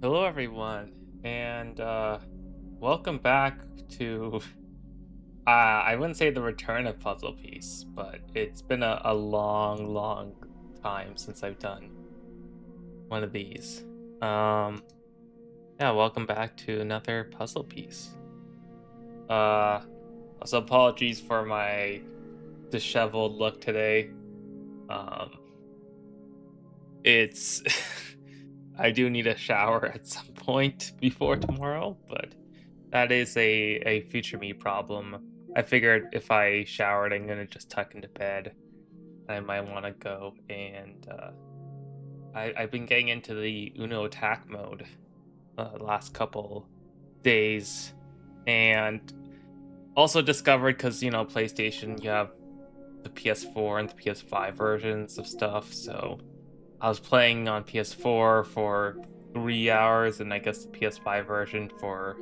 Hello, everyone, and welcome back to. I wouldn't say the return of Puzzle Piece, but it's been a long, long time since I've done one of these. Um, yeah, welcome back to another Puzzle Piece. Uh, also apologies for my disheveled look today. Um, it's. I do need a shower at some point before tomorrow, but that is a future me problem. I figured if I showered, I'm gonna just tuck into bed. I might want to go and I've been getting into the Uno attack mode the last couple days, and also discovered because PlayStation, you have the PS4 and the PS5 versions of stuff. So I was playing on PS4 for 3 hours, and I guess the PS5 version for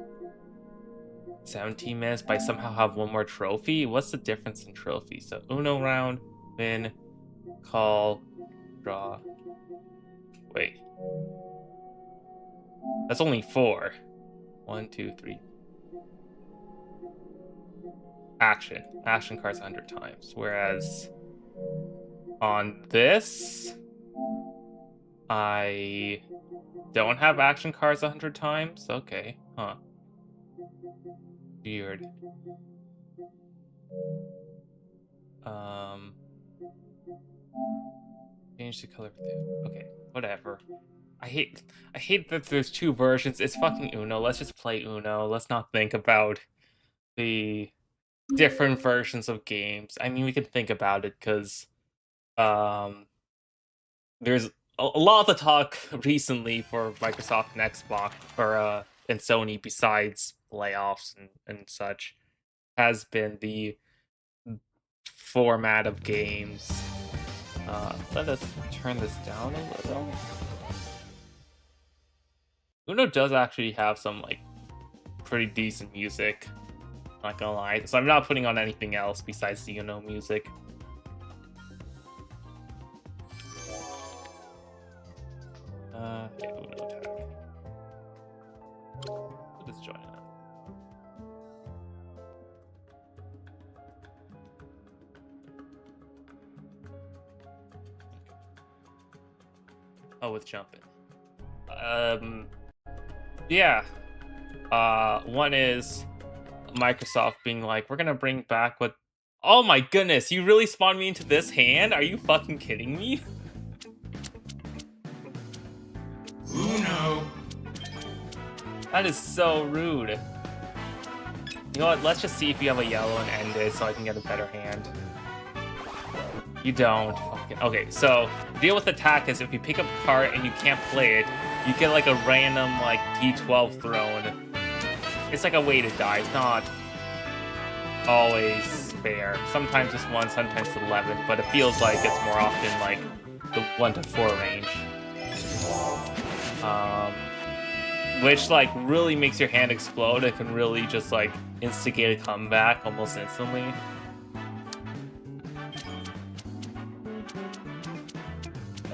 17 minutes, but I somehow have one more trophy. What's the difference in trophies? So Uno round, win, call, draw. Wait. That's only four. One, two, three. Action. Action cards 100 times. Whereas on this, I don't have action cards 100 times. Okay. Huh. Weird. Change the color of the. Okay, whatever. I hate that there's two versions. It's fucking Uno. Let's just play Uno. Let's not think about the different versions of games. I mean, we can think about it because there's a lot of the talk recently for Microsoft and Xbox or and Sony, besides layoffs and such, has been the format of games. Let us turn this down a little. Uno does actually have some like pretty decent music, not gonna lie. So I'm not putting on anything else besides the Uno music. Yeah, Uno attack. We'll just join it. Oh, with jumping. Yeah. One is Microsoft being like, we're gonna bring back what. Oh my goodness, you really spawned me into this hand? Are you fucking kidding me? Uno. That is so rude. You know what? Let's just see if you have a yellow and end it so I can get a better hand. You don't. Okay, so the deal with attack is if you pick up a card and you can't play it, you get like a random like D12 thrown. It's like a way to die. It's not always fair. Sometimes it's 1, sometimes it's 11, but it feels like it's more often like the 1 to 4 range. Which like really makes your hand explode. It can really just like instigate a comeback almost instantly.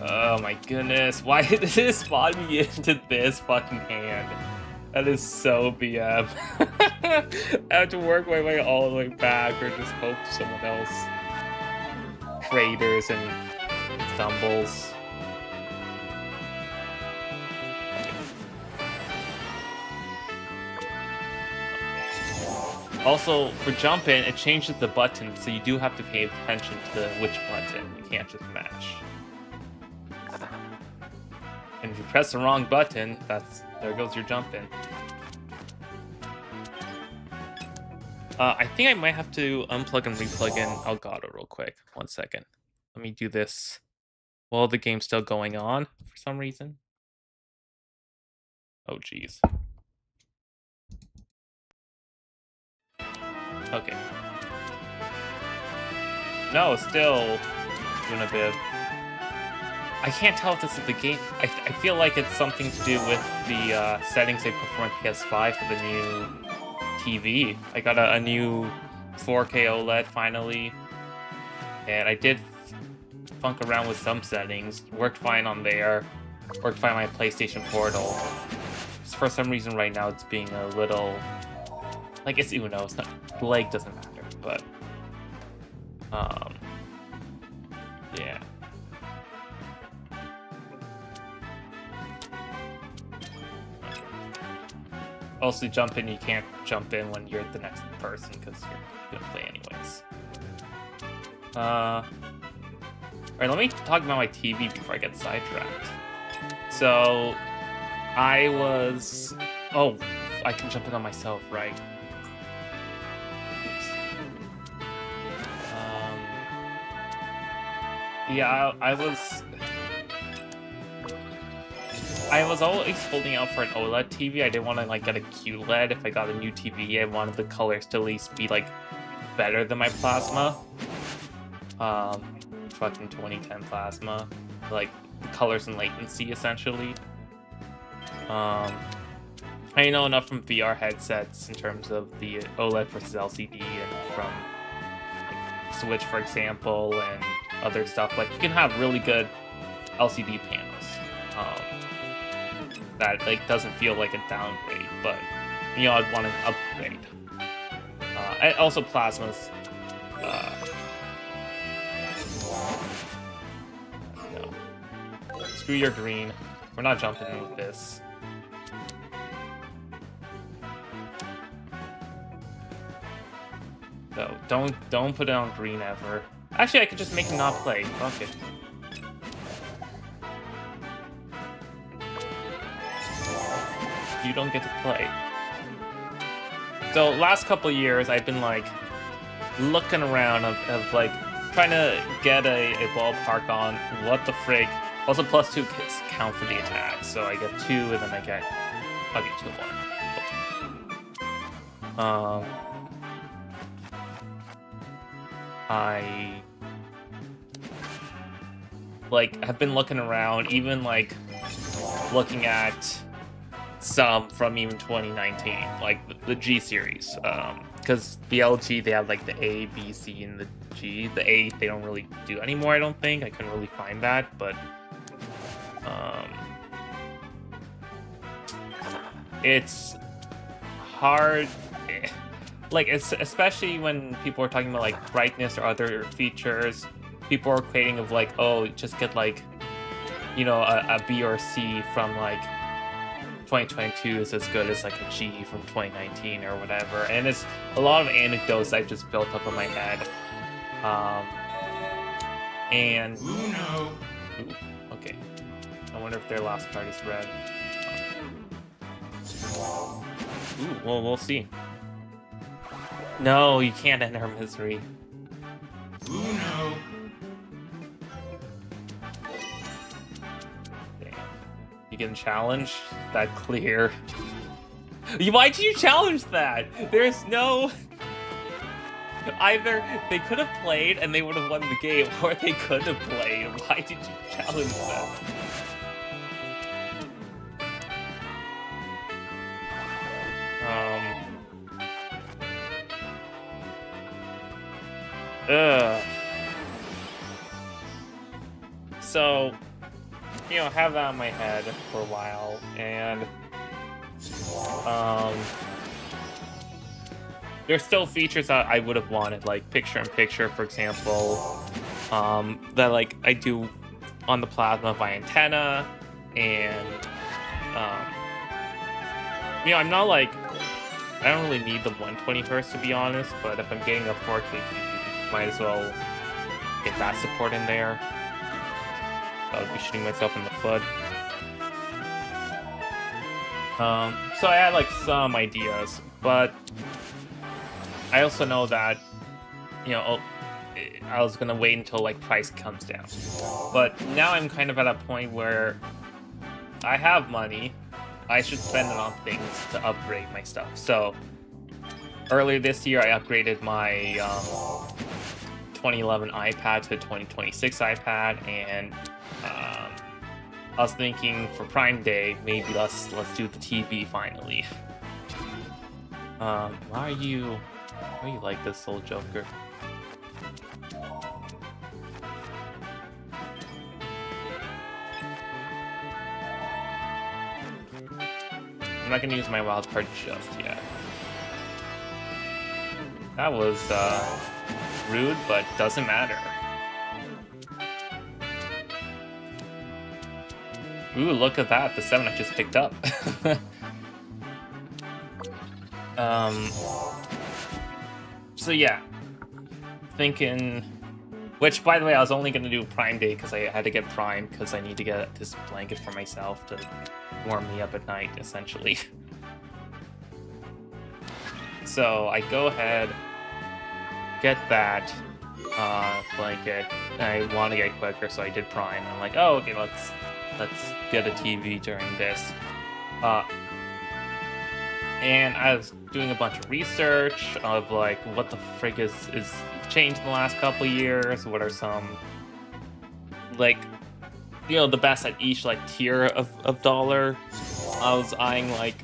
Oh my goodness, why did this spawn me into this fucking hand? That is so BM. I have to work my way all the way back or just hope someone else traders and stumbles. Also, for jumping, it changes the button, so you do have to pay attention to which button. You can't just match. And if you press the wrong button, there goes your jumping. I think I might have to unplug and replug in Elgato real quick. 1 second. Let me do this while the game's still going on for some reason. Oh, geez. Okay. No, still Unibib. I can't tell if this is the game. I feel like it's something to do with the settings they put on PS5 for the new TV. I got a new 4K OLED finally, and I did funk around with some settings. Worked fine on there. Worked fine on my PlayStation Portal. for some reason right now it's being a little like it's Uno. It's not the leg doesn't matter, but yeah. Also, jump in. You can't jump in when you're the next person because you're gonna play anyways. All right, let me talk about my TV before I get sidetracked. So, I was. Oh, I can jump in on myself, right? Oops. Yeah, I was always holding out for an OLED TV. I didn't want to like get a QLED. If I got a new TV, I wanted the colors to at least be like better than my plasma. Fucking 2010 plasma, like the colors and latency essentially. I know enough from VR headsets in terms of the OLED versus LCD and from like, Switch, for example, and other stuff. Like you can have really good LCD panels. That like doesn't feel like a downgrade, but you know I'd want an upgrade. And also plasmas. No. Screw your green. We're not jumping in with this. So don't put it on green ever. Actually, I could just make him not play. Fuck it. You don't get to play. So last couple years, I've been like looking around of like trying to get a ballpark on what the frig. Also, +2 count for the attack, so I get 2, and then I'll get 2 more. I like have been looking around, even like looking at some from even 2019, like the G series, because the LG they have like the A, B, C, and the G. The A they don't really do anymore. I don't think I couldn't really find that, but it's hard. Like it's especially when people are talking about like brightness or other features. People are creating of like, oh, just get like, you know, a B or C from like 2022 is as good as like a G from 2019 or whatever. And it's a lot of anecdotes I've just built up in my head. And Ooh, okay. I wonder if their last card is red. Ooh, well, we'll see. No, you can't end her misery. Uno. Damn. You can challenge that clear. Why did you challenge that? There's no. Either they could have played and they would have won the game, or they could have played. Why did you challenge that? So, you know, have that in my head for a while, and there's still features that I would have wanted, like picture-in-picture, for example, that like I do on the Plasma by antenna, and you know, I'm not like I don't really need the 120 Hz to be honest, but if I'm getting a 4K TV, might as well get that support in there. I would be shooting myself in the foot. So I had like some ideas, but I also know that, you know, I was gonna wait until like price comes down. But now I'm kind of at a point where I have money. I should spend it on things to upgrade my stuff. So earlier this year, I upgraded my 2011 iPad to 2026 iPad, and I was thinking for Prime Day, maybe let's do the TV finally. Why are you like this, Soul Joker? I'm not gonna use my wild card just yet. That was rude, but doesn't matter. Ooh, look at that, the 7 I just picked up. So yeah, thinking, which by the way, I was only gonna do Prime Day because I had to get Prime because I need to get this blanket for myself to warm me up at night, essentially. So I go ahead, get that blanket. I want to get quicker, so I did Prime. I'm like, oh, okay, let's get a TV during this. And I was doing a bunch of research of like what the frig is changed in the last couple years. What are some, like, you know, the best at each like tier of dollar. I was eyeing like,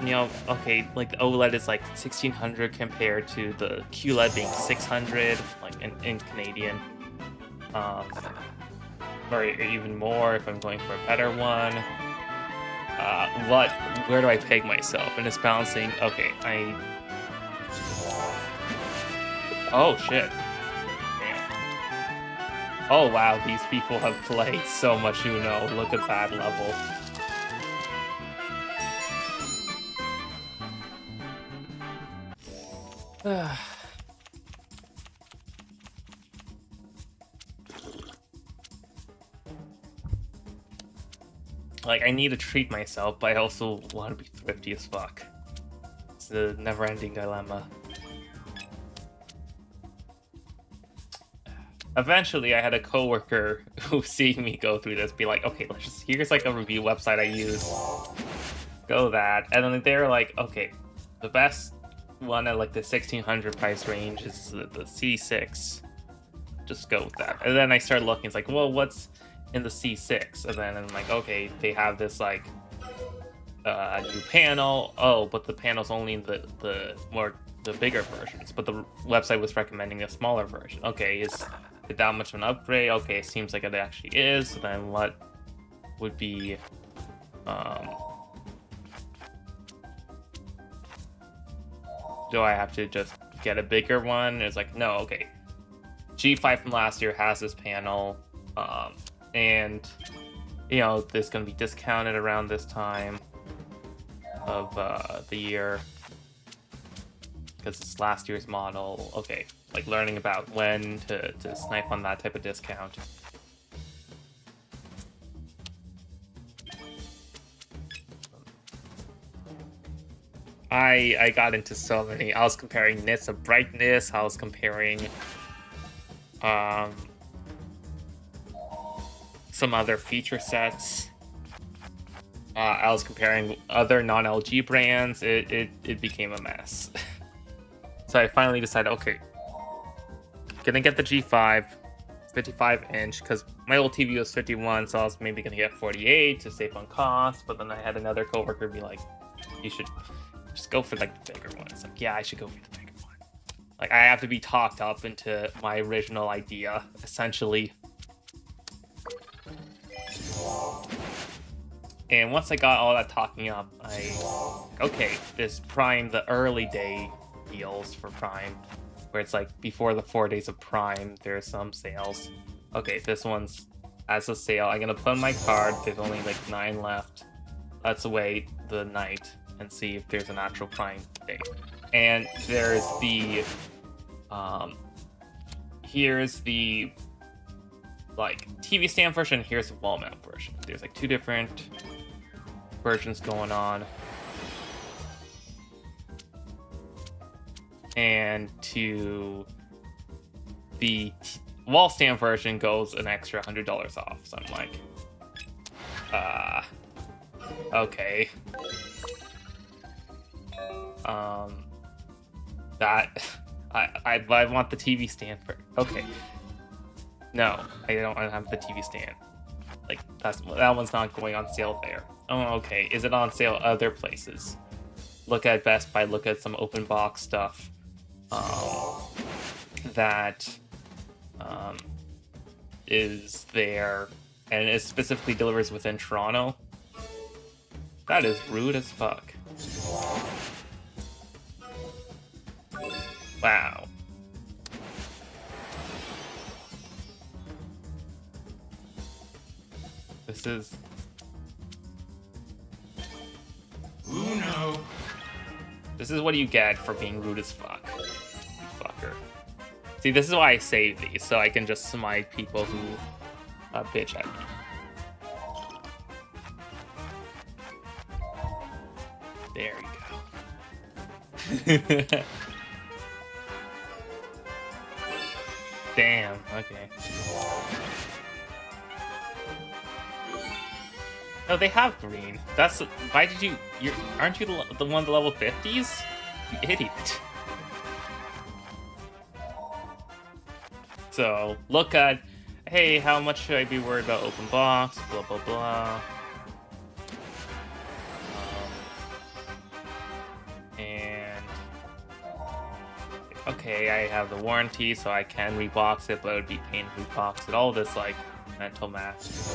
you know, okay, like the OLED is like 1600 compared to the QLED being 600, like in Canadian, or even more if I'm going for a better one. Where do I peg myself? And it's balancing. Okay, oh shit. Damn. Oh wow, these people have played so much Uno. Look at that level. Like, I need to treat myself, but I also want to be thrifty as fuck. It's a never-ending dilemma. Eventually, I had a coworker who seeing me go through this be like, okay, here's like a review website I use. Go that. And then they're like, okay, the best one at like the 1600 price range is the C6. Just go with that. And then I started looking, it's like, well, what's in the C6? And then I'm like, okay, they have this like new panel. Oh, but the panel's only in the bigger versions, but the website was recommending a smaller version. Okay, is it that much of an upgrade? Okay, it seems like it actually is. So then what would be do I have to just get a bigger one? It's like, no, okay, G5 from last year has this panel, and you know, this is going to be discounted around this time of the year because it's last year's model. Okay, like learning about when to snipe on that type of discount. I got into so many. I was comparing nits of brightness. I was comparing some other feature sets. I was comparing other non-LG brands. It became a mess. So I finally decided, okay, gonna get the G5, 55-inch, because my old TV was 51, so I was maybe gonna get 48 to save on cost. But then I had another coworker be like, you should just go for like the bigger one. It's like, yeah, I should go for the bigger one. Like, I have to be talked up into my original idea, essentially. And once I got all that talking up, okay, this Prime, the early day deals for Prime, where it's like before the 4 days of Prime, there's some sales. Okay, this one's as a sale. I'm gonna put in my card. There's only like 9 left. Let's wait the night and see if there's an actual Prime day. And there's the here's the like TV stand version, here's the wall mount version. There's like 2 different versions going on. And to the wall stand version goes an extra $100 off. So I'm like, okay. That I want the TV stand for. Okay. No, I don't have the TV stand. Like, that one's not going on sale there. Oh, okay. Is it on sale other places? Look at Best Buy, look at some open box stuff that is there, and it specifically delivers within Toronto. That is rude as fuck. Wow. This is... Uno. This is what you get for being rude as fuck. You fucker. See, this is why I save these, so I can just smite people who bitch at me. There we go. Damn, okay. No, they have green. That's why did you? Aren't you the one the level 50s? You idiot. So look at, hey, how much should I be worried about open box? Blah blah blah. And okay, I have the warranty, so I can rebox it, but it would be pain to rebox it. All this like mental math.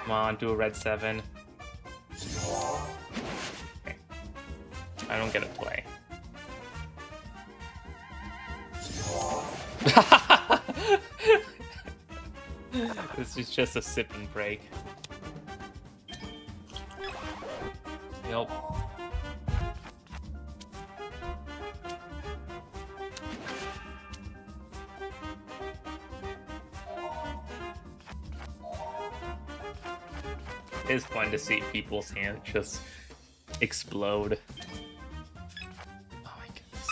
Come on, do a red 7. Okay. I don't get a play. This is just a sipping break. Yep. It's fun to see people's hands just explode. Oh my goodness.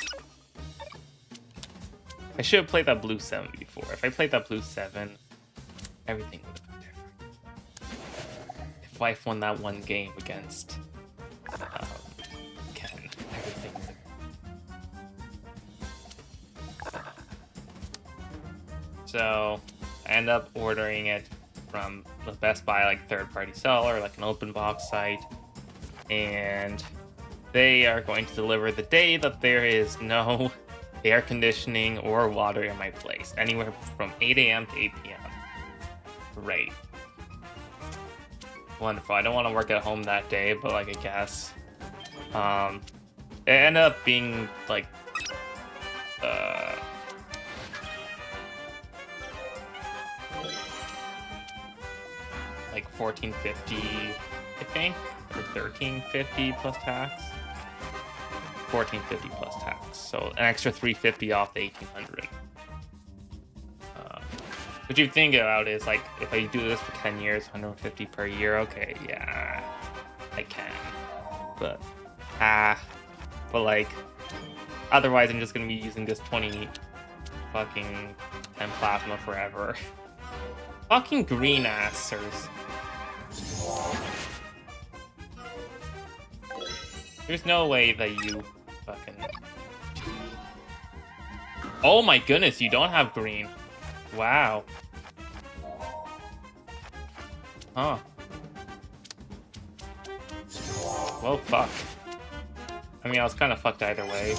I should have played that blue 7 before. If I played that blue 7, everything would have been different. If Life won that one game against Ken, everything would have... So, I end up ordering it from the Best Buy, like third-party seller, like an open box site, and they are going to deliver the day that there is no air conditioning or water in my place, anywhere from 8 a.m. to 8 p.m. Great. Wonderful. I don't want to work at home that day, but like I guess. It ended up being like $14.50, I think, or $13.50 plus tax. $14.50 plus tax, so an extra $3.50 off the $1,800. What you think about is like, if I do this for 10 years, $150 per year. Okay, yeah, I can, but like, otherwise I'm just gonna be using this 20 fucking 10 plasma forever. Fucking green assers. There's no way that you fucking... Oh my goodness, you don't have green. Wow. Huh. Well, fuck. I mean, I was kind of fucked either way.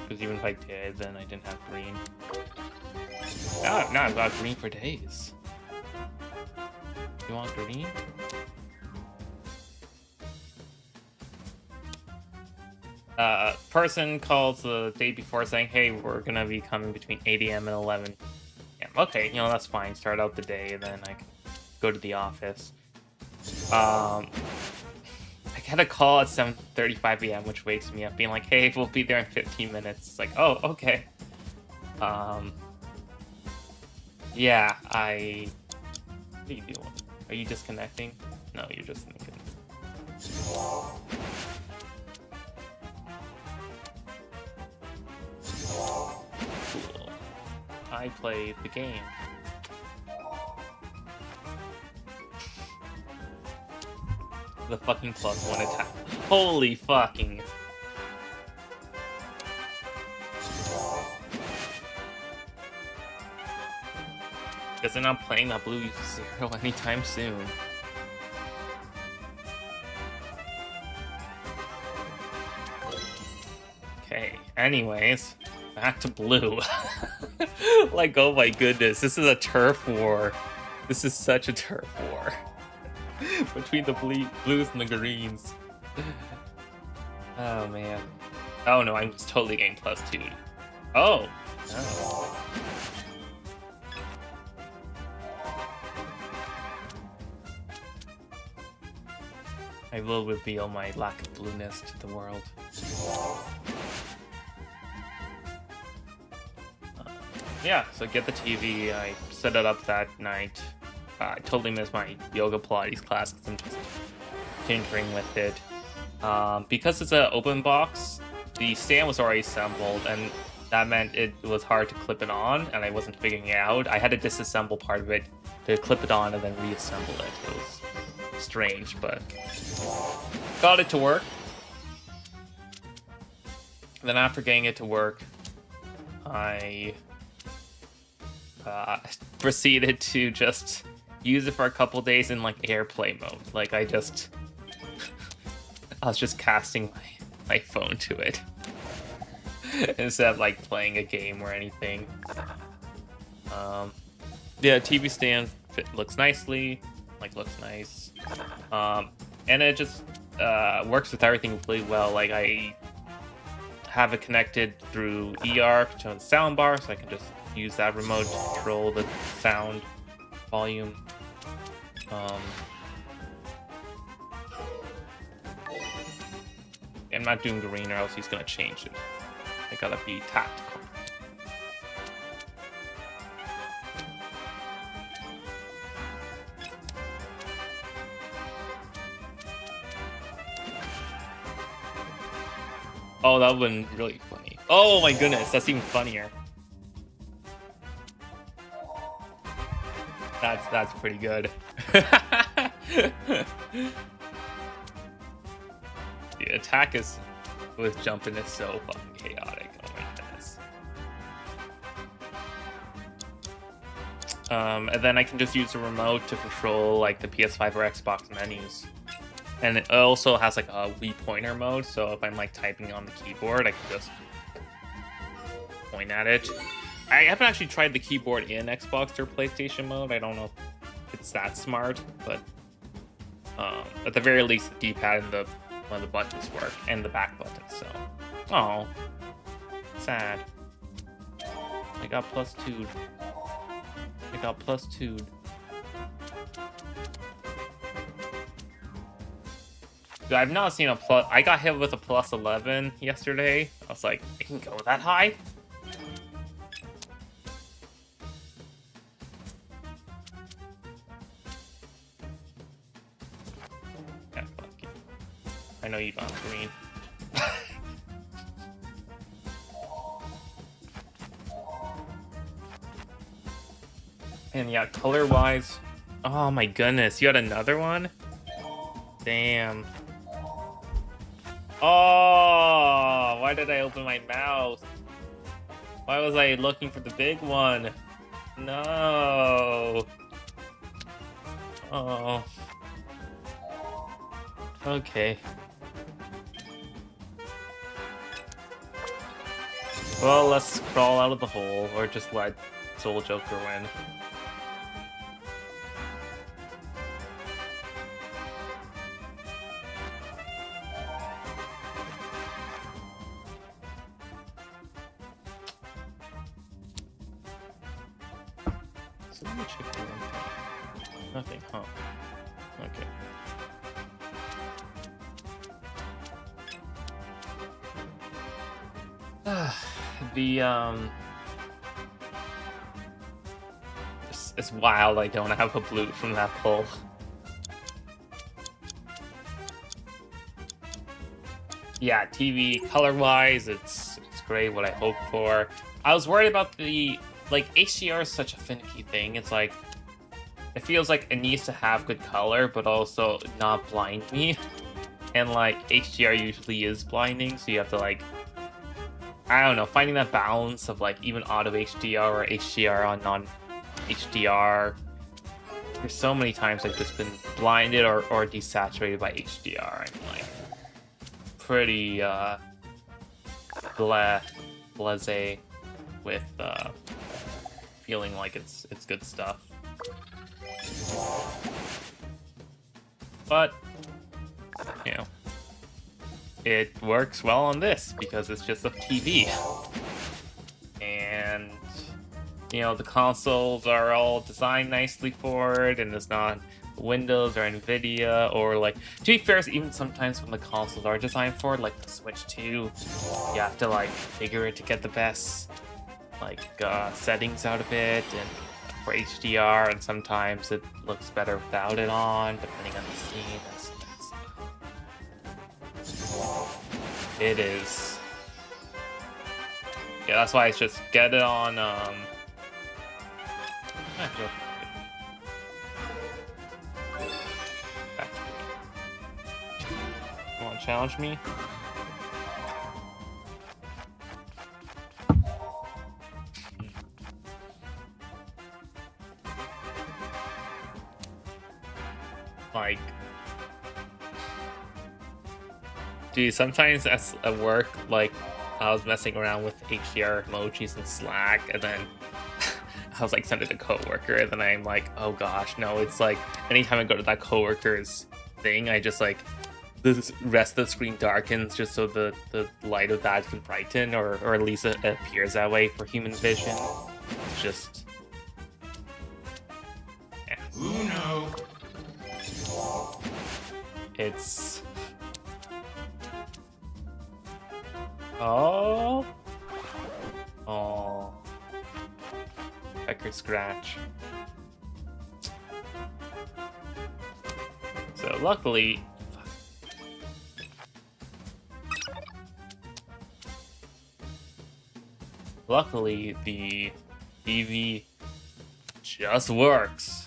Because even if I did, then I didn't have green. Now I've got green for days. You want green? Person calls the day before saying, hey, we're gonna be coming between 8 a.m. and 11 a.m. Okay, you know, that's fine. Start out the day, and then I can go to the office. I get a call at 7:35 a.m., which wakes me up, being like, hey, we'll be there in 15 minutes. It's like, oh, okay. Yeah, What are you doing? Are you disconnecting? No, you're just thinking. Cool. I played the game. The fucking +1 attack. Holy fucking... Because they're not playing that blue 0 anytime soon. Okay, anyways, back to blue. Like, oh my goodness, this is a turf war This is such a turf war between the blues and the greens. Oh man. Oh no, I'm just totally getting +2. Oh. Oh. I will reveal my lack of blueness to the world. Yeah, so get the TV. I set it up that night. I totally missed my yoga Pilates class because I'm just tinkering with it. Because it's an open box, the stand was already assembled, and that meant it was hard to clip it on, and I wasn't figuring it out. I had to disassemble part of it to clip it on and then reassemble it. It was strange, but got it to work. Then after getting it to work, I proceeded to just use it for a couple days in like airplay mode. Like I was just casting my phone to it instead of like playing a game or anything. Yeah, TV stand looks nicely, looks nice, and it just works with everything really well. Like I have it connected through eARC to the sound bar, so I can just use that remote to control the sound volume. I'm not doing green or else he's gonna change it. I gotta be tactical. Oh, that would've been really funny. Oh my goodness, that's even funnier. That's pretty good. The attack with jumping is so fucking chaotic. Oh my goodness. And then I can just use the remote to control like the PS5 or Xbox menus. And it also has like a Wii pointer mode, so if I'm like typing on the keyboard, I can just point at it. I haven't actually tried the keyboard in Xbox or PlayStation mode. I don't know if it's that smart, but at the very least, the D-pad and one of the buttons work, and the back button. So, oh, sad. I got +2. I got +2. Dude, I've not seen a plus. I got hit with a +11 yesterday. I was like, it can go that high? Yeah, fuck you. I know you got green. And yeah, color-wise, oh my goodness, you had another one? Damn. Oh, why did I open my mouth? Why was I looking for the big one? No. Oh. Okay. Well, let's crawl out of the hole, or just let Soul Joker win. So let me check the one thing. Nothing, huh? Okay. It's wild I don't have a blue from that pull. Yeah, TV color-wise, it's great, what I hoped for. I was worried about the HDR is such a finicky thing. It's like it feels like it needs to have good color, but also not blind me. And like HDR usually is blinding, so you have to like, I don't know, finding that balance of like even auto HDR or HDR on non-HDR. There's so many times I've just been blinded or desaturated by HDR. I'm like pretty blasé with feeling like it's good stuff. But you know, it works well on this because it's just a TV. And you know, the consoles are all designed nicely for it, and it's not Windows or Nvidia, or like, to be fair, even sometimes when the consoles are designed for it, like the Switch 2, you have to like configure it to get the best like settings out of it, and for HDR, and sometimes it looks better without it on, depending on the scene. It is. Yeah, that's why I just get it on. You want to challenge me? Like, dude, sometimes at work, like, I was messing around with HDR emojis in Slack, and then I was like, send it to a coworker, and then I'm like, oh gosh, no, it's like, anytime I go to that coworker's thing, I just like, the rest of the screen darkens just so the light of that can brighten, or at least it appears that way for human vision. It's just, yeah. Uno. It's... Oh. Oh. Pecker scratch. So luckily... Luckily, the TV just works.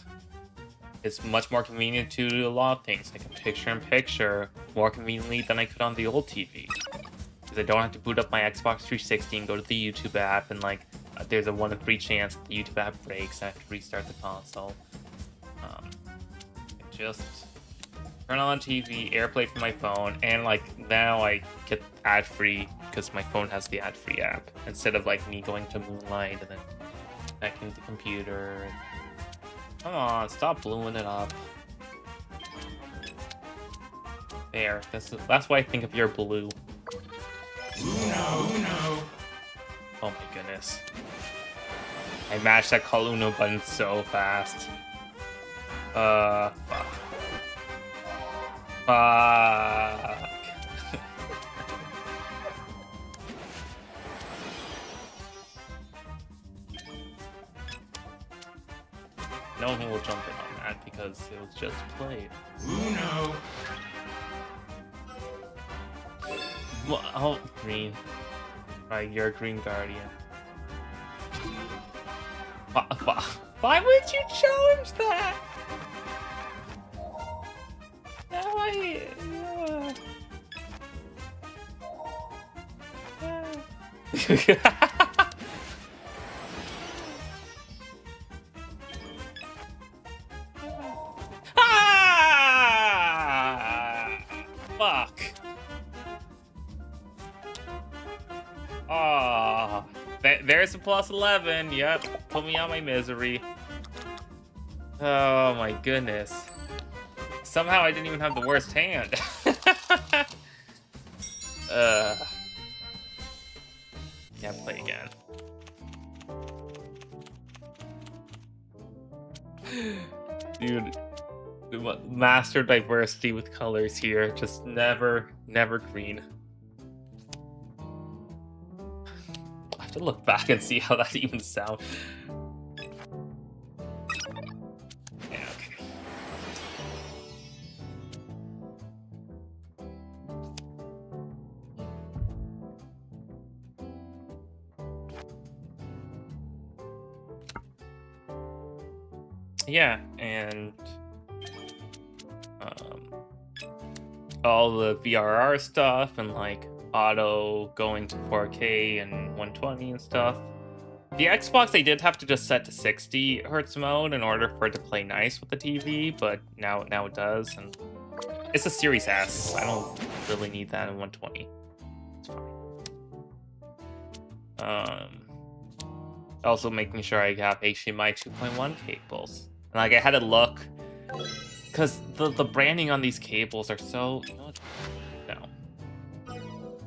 It's much more convenient to do a lot of things, like a picture-in-picture, more conveniently than I could on the old TV. Because I don't have to boot up my Xbox 360 and go to the YouTube app, and like, there's a 1 in 3 chance that the YouTube app breaks. I have to restart the console. Just turn on the TV, AirPlay from my phone, and like now I get ad-free because my phone has the ad-free app, instead of like me going to Moonlight and then connecting the computer. Come on, stop blowing it up. There, that's why I think of your blue. Uno. Oh my goodness. I mashed that call Uno button so fast. Fuck. Fuck. No one will jump in on that because it was just played. Uno. Well, oh, green. Right, you're a green guardian. Why would you challenge that? Fuck. Oh, there's a plus 11. Yep, put me out my misery. Oh my goodness. Somehow I didn't even have the worst hand. Yeah, play again. Dude, master diversity with colors here. Just never green. I have to look back and see how that even sounds. Yeah, okay. Yeah, and all the VRR stuff, and like auto going to 4K and 120 and stuff. The Xbox, they did have to just set to 60 hertz mode in order for it to play nice with the TV, but now it does, and it's a Series S. I don't really need that in 120. It's fine. Also making sure I have HDMI 2.1 cables. And like I had to look, because the branding on these cables are so... No.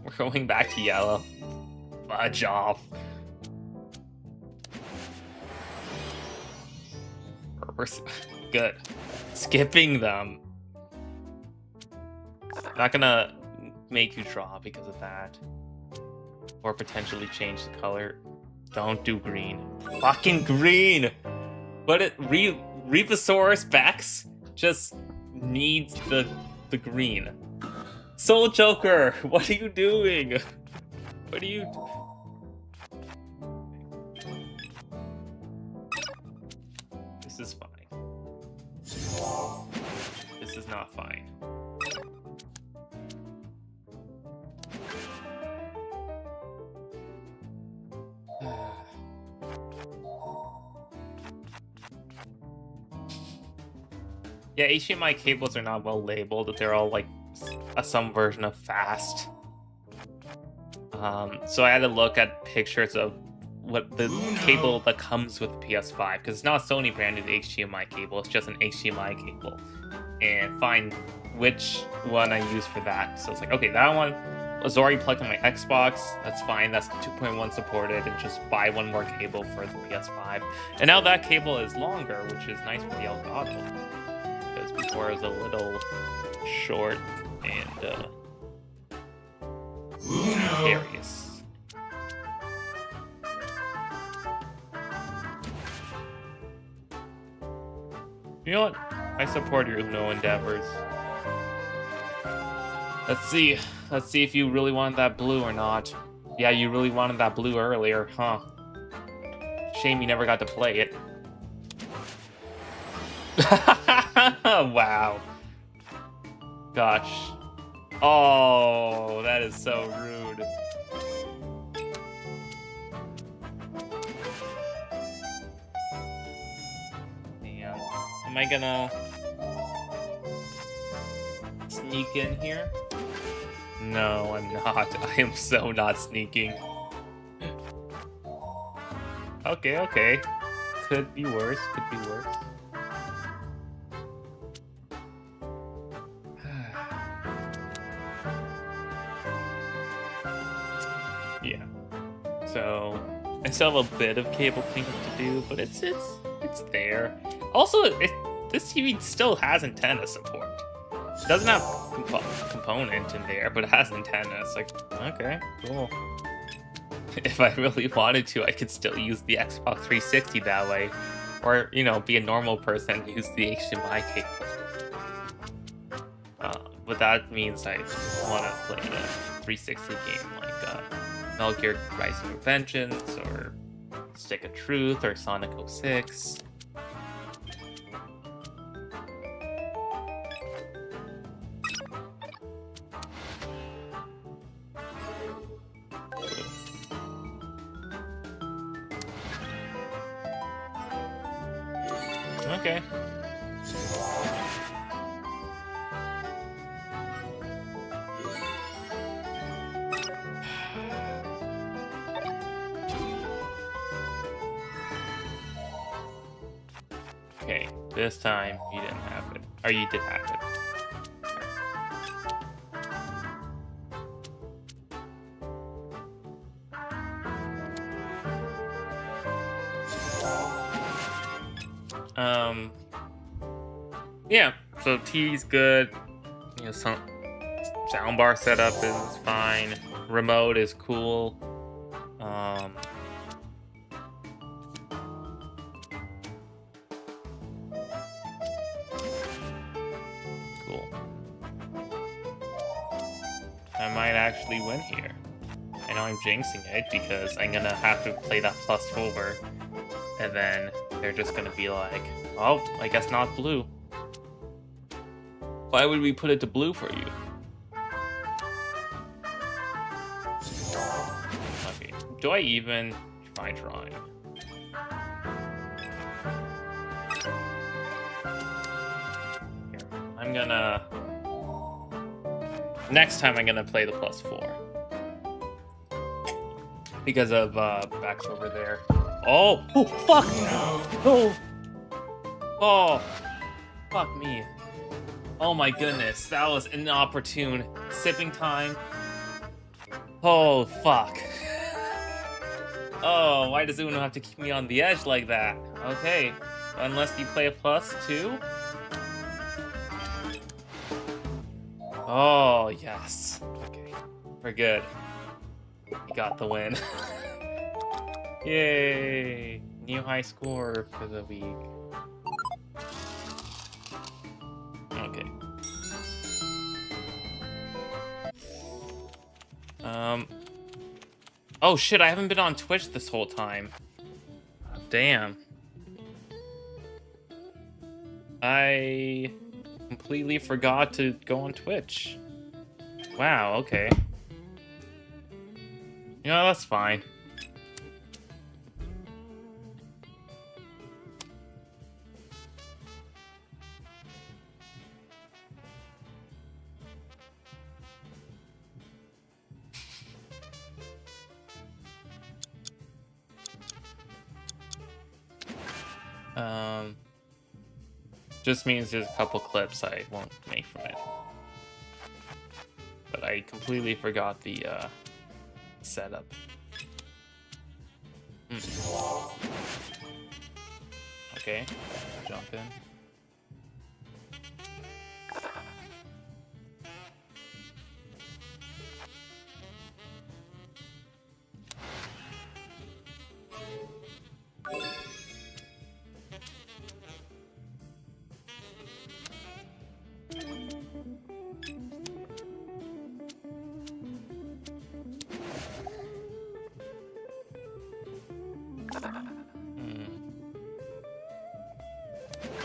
We're going back to yellow. Fudge off. Good. Skipping them. Not gonna make you draw because of that. Or potentially change the color. Don't do green. Fucking green! But Reaposaurus Bex just needs the green. Soul Joker, what are you doing? What are you... This is fine. This is not fine. Yeah, HDMI cables are not well labeled. They're all like some version of fast. So I had to look at pictures of what the cable that comes with the PS5, because it's not a Sony branded HDMI cable, it's just an HDMI cable, and find which one I use for that. So it's like, okay, that one was already plugged in my Xbox, that's fine, that's 2.1 supported, and just buy one more cable for the PS5. And now that cable is longer, which is nice for the Elgato, because before it was a little short and precarious. You know what? I support your Uno endeavors. Let's see. Let's see if you really wanted that blue or not. Yeah, you really wanted that blue earlier, huh? Shame you never got to play it. Wow. Gosh. Oh, that is so rude. Am I gonna sneak in here? No, I'm not. I am so not sneaking. Okay, okay. Could be worse, could be worse. Yeah. So, I still have a bit of cable cleanup to do, but it's there. Also, this TV still has antenna support. It doesn't have component in there, but it has antenna. It's like, okay, cool. If I really wanted to, I could still use the Xbox 360 that way. Or, you know, be a normal person and use the HDMI cable. But that means I want to play a 360 game like Metal Gear Rising Vengeance, or Stick of Truth, or Sonic 06. Okay. Okay, this time you didn't have it. Or you did have it. Yeah, so TV's good. You know, some soundbar setup is fine. Remote is cool. Cool. I might actually win here. I know I'm jinxing it because I'm gonna have to play that +4, and then they're just gonna be like, oh, I guess not blue. Why would we put it to blue for you? Okay, do I even try drawing? Here, I'm gonna... Next time I'm gonna play the +4. Because of Bex over there. Oh, oh, fuck! Uno. Oh, oh, fuck me. Oh my goodness, that was inopportune. Sipping time. Oh, fuck. Oh, why does Uno have to keep me on the edge like that? Okay, unless you play a plus two. Oh, yes. Okay, we're good. We got the win. Yay! New high score for the week. Okay. Oh shit, I haven't been on Twitch this whole time. Damn. I completely forgot to go on Twitch. Wow, okay. You know, that's fine. Just means there's a couple clips I won't make from it. But I completely forgot the setup. Okay, jump in.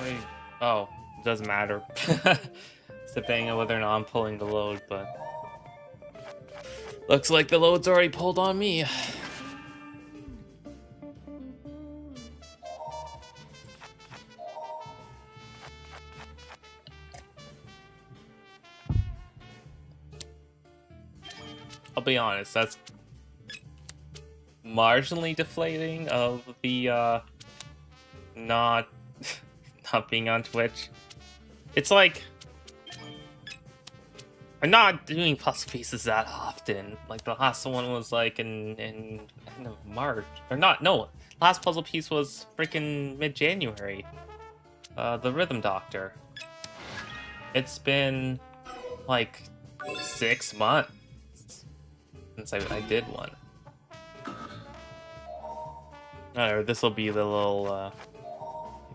Wait. Oh, it doesn't matter. It's depending on whether or not I'm pulling the load, but looks like the load's already pulled on me. I'll be honest, that's marginally deflating of the not not being on Twitch. It's like I'm not doing puzzle pieces that often. Like the last one was like in end of March. Or not, no. Last puzzle piece was freaking mid-January. The Rhythm Doctor. It's been like 6 months since I did one. Alright, this will be the little I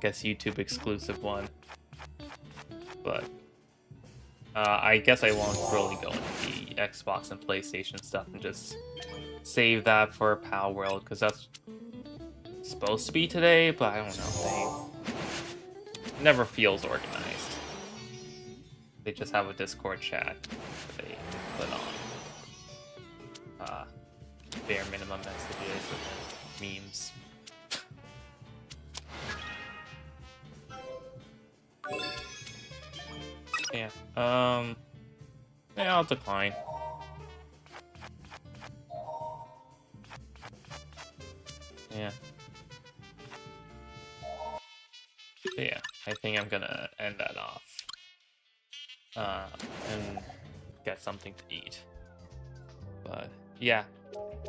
guess YouTube exclusive one. But I guess I won't really go into the Xbox and PlayStation stuff and just save that for Pal World, because that's supposed to be today, but I don't know. They never feels organized. They just have a Discord chat that they put on bare minimum messages and memes. Yeah. Yeah, I'll decline. Yeah. But yeah, I think I'm gonna end that off. And get something to eat. But yeah,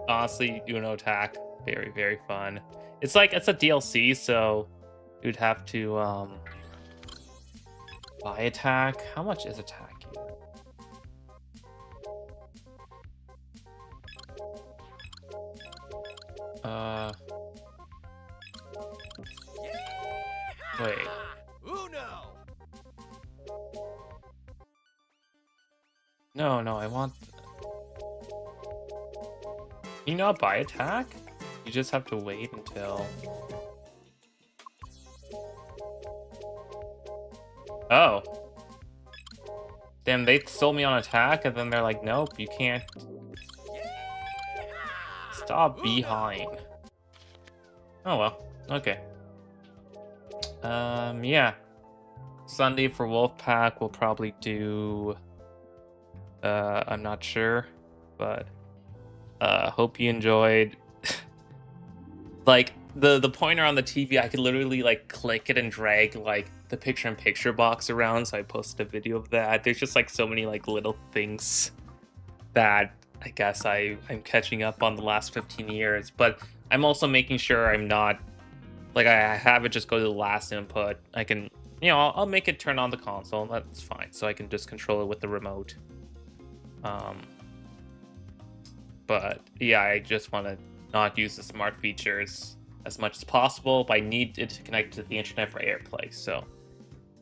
honestly, Uno Attack, very, very fun. It's like, it's a DLC, so you'd have to, buy Attack. How much is Attack? Wait. Uno. No, I want. Can you not buy Attack? You just have to wait until. Oh. Damn, they sold me on Attack, and then they're like, nope, you can't. Stop behind. Oh well, okay. Yeah. Sunday for Wolfpack, we'll probably do. I'm not sure, but hope you enjoyed. Like, the pointer on the TV, I could literally like click it and drag like the picture-in-picture box around. So I posted a video of that. There's just like so many like little things that I guess I'm catching up on the last 15 years. But I'm also making sure I'm not like I have it just go to the last input. I can, I'll make it turn on the console. That's fine. So I can just control it with the remote. But yeah, I just want to not use the smart features as much as possible, but I need it to connect to the internet for AirPlay. So,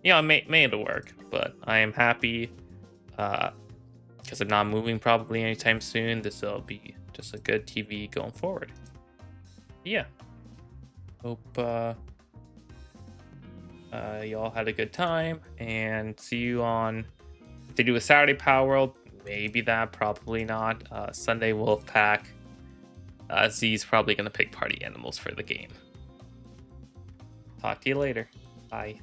I made it work, but I am happy because I'm not moving probably anytime soon. This will be just a good TV going forward. Yeah. Hope y'all had a good time, and see you on, if they do a Saturday Power World, maybe that, probably not. Sunday Wolfpack. Z's probably going to pick Party Animals for the game. Talk to you later. Bye.